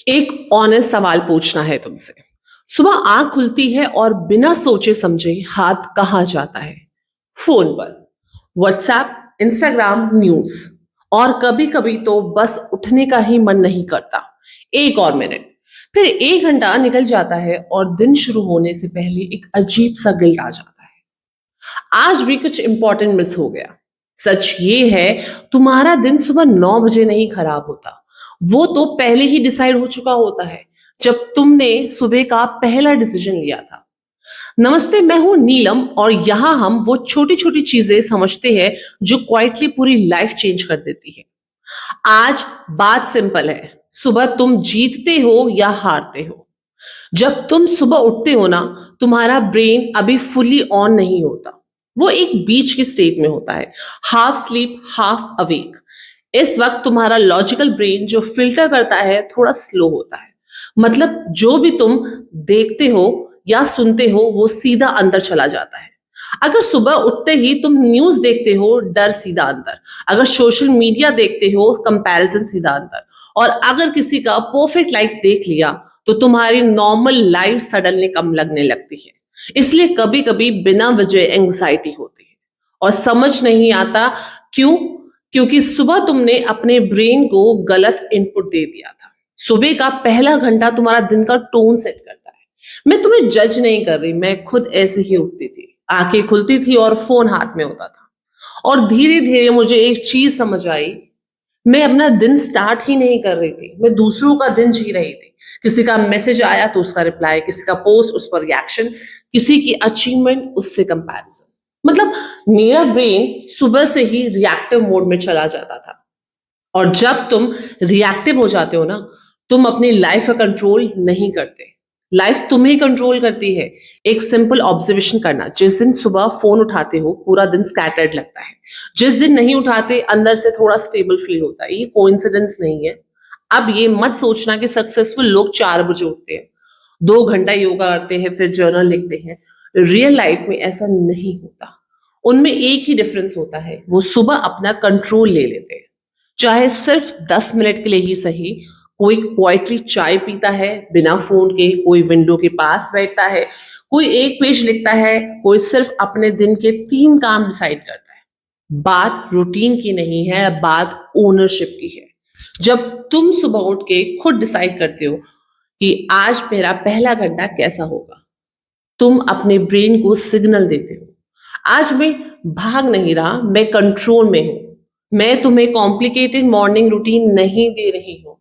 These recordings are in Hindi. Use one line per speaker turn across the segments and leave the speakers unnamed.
एक ऑनेस्ट सवाल पूछना है तुमसे। सुबह आंख खुलती है और बिना सोचे समझे हाथ कहाँ जाता है? फोन पर, व्हाट्सएप, इंस्टाग्राम, न्यूज। और कभी कभी तो बस उठने का ही मन नहीं करता। एक और मिनट, फिर 1 घंटा निकल जाता है और दिन शुरू होने से पहले एक अजीब सा गिल्ट आ जाता है। आज भी कुछ इंपॉर्टेंट मिस हो गया। सच ये है, तुम्हारा दिन सुबह 9 बजे नहीं खराब होता। वो तो पहले ही डिसाइड हो चुका होता है, जब तुमने सुबह का पहला डिसीजन लिया था। नमस्ते, मैं हूं नीलम और यहाँ हम वो छोटी छोटी चीजें समझते हैं जो क्वाइटली पूरी लाइफ चेंज कर देती है। आज बात सिंपल है, सुबह तुम जीतते हो या हारते हो। जब तुम सुबह उठते हो ना, तुम्हारा ब्रेन अभी फुली ऑन नहीं होता। वो एक बीच की स्टेट में होता है, हाफ स्लीप हाफ अवेक। इस वक्त तुम्हारा लॉजिकल ब्रेन जो फिल्टर करता है थोड़ा स्लो होता है। मतलब जो भी तुम देखते हो या सुनते हो वो सीधा अंदर चला जाता है। अगर सुबह उठते ही तुम न्यूज देखते हो, डर सीधा अंदर। अगर सोशल मीडिया देखते हो, कंपैरिजन सीधा अंदर। और अगर किसी का परफेक्ट लाइफ देख लिया तो तुम्हारी नॉर्मल लाइफ सडनली कम लगने लगती है। इसलिए कभी कभी बिना वजह एंग्जाइटी होती है और समझ नहीं आता क्यों। क्योंकि सुबह तुमने अपने ब्रेन को गलत इनपुट दे दिया था। सुबह का पहला घंटा तुम्हारा दिन का टोन सेट करता है। मैं तुम्हें जज नहीं कर रही, मैं खुद ऐसे ही उठती थी, आंखें खुलती थी और फोन हाथ में होता था। और धीरे धीरे मुझे एक चीज समझ आई, मैं अपना दिन स्टार्ट ही नहीं कर रही थी, मैं दूसरों का दिन जी रही थी। किसी का मैसेज आया तो उसका रिप्लाई, किसी का पोस्ट उस पर रिएक्शन, किसी की अचीवमेंट उससे कंपैरिजन। मतलब मेरा ब्रेन सुबह से ही रिएक्टिव मोड में चला जाता था। और जब तुम रिएक्टिव हो जाते हो ना, तुम अपनी लाइफ का कंट्रोल नहीं करते, लाइफ तुम्हें कंट्रोल करती है। एक सिंपल ऑब्जर्वेशन करना, जिस दिन सुबह फोन उठाते हो पूरा दिन स्कैटर्ड लगता है, जिस दिन नहीं उठाते अंदर से थोड़ा स्टेबल फील होता है। ये कोइंसिडेंस नहीं है। अब ये मत सोचना कि सक्सेसफुल लोग 4 बजे उठते हैं, 2 घंटा योगा करते हैं, फिर जर्नल लिखते हैं। रियल लाइफ में ऐसा नहीं होता। उनमें एक ही डिफरेंस होता है, वो सुबह अपना कंट्रोल ले लेते हैं। चाहे सिर्फ 10 मिनट के लिए ही सही। कोई क्वाइटली चाय पीता है बिना फोन के, कोई विंडो के पास बैठता है, कोई एक पेज लिखता है, कोई सिर्फ अपने दिन के 3 काम डिसाइड करता है। बात रूटीन की नहीं है, बात ओनरशिप की है। जब तुम सुबह उठ के खुद डिसाइड करते हो कि आज मेरा पहला घंटा कैसा होगा, तुम अपने ब्रेन को सिग्नल देते हो, आज मैं भाग नहीं रहा, मैं कंट्रोल में हूं। मैं तुम्हें कॉम्प्लिकेटेड मॉर्निंग रूटीन नहीं दे रही हूं,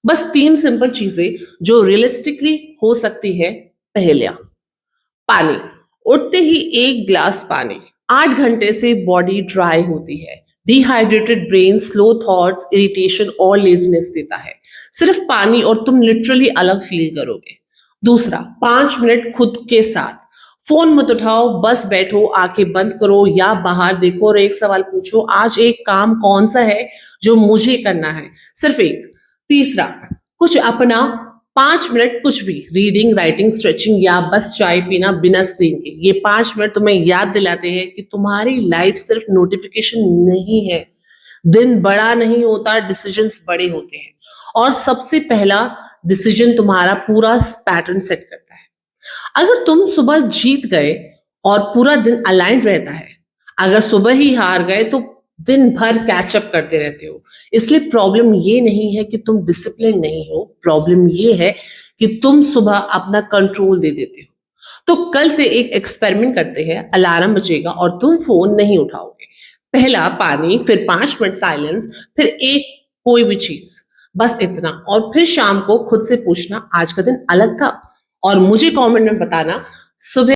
बस 3 सिंपल चीजें जो रियलिस्टिकली हो सकती है। पहला, पानी। उठते ही 1 गिलास पानी। 8 घंटे से बॉडी ड्राई होती है। Dehydrated brain slow thoughts, irritation और लेजीनेस देता है। सिर्फ पानी और तुम लिटरली अलग फील करोगे। दूसरा, 5 मिनट खुद के साथ। फोन मत उठाओ, बस बैठो, आंखें बंद करो या बाहर देखो और एक सवाल पूछो, आज एक काम कौन सा है जो मुझे करना है, सिर्फ एक। तीसरा, कुछ अपना, 5 मिनट कुछ भी, रीडिंग, राइटिंग, स्ट्रेचिंग या बस चाय पीना बिना स्क्रीन के। ये 5 मिनट तुम्हें याद दिलाते हैं कि तुम्हारी लाइफ सिर्फ नोटिफिकेशन नहीं है। दिन बड़ा नहीं होता, डिसीजंस बड़े होते हैं। और सबसे पहला डिसीजन तुम्हारा पूरा पैटर्न सेट करता है। अगर तुम सुबह जीत गए और पूरा दिन अलाइंड रहता है, अगर सुबह ही हार गए तो दिन भर कैचअप करते रहते हो। इसलिए प्रॉब्लम ये नहीं है कि तुम डिसिप्लिन नहीं हो, प्रॉब्लम ये है कि तुम सुबह अपना कंट्रोल दे देते हो। तो कल से एक एक्सपेरिमेंट करते हैं, अलार्म बजेगा और तुम फोन नहीं उठाओगे। पहला पानी, फिर 5 मिनट साइलेंस, फिर एक कोई भी चीज, बस इतना। और फिर शाम को खुद से पूछना, आज का दिन अलग था? और मुझे कमेंट में बताना सुबह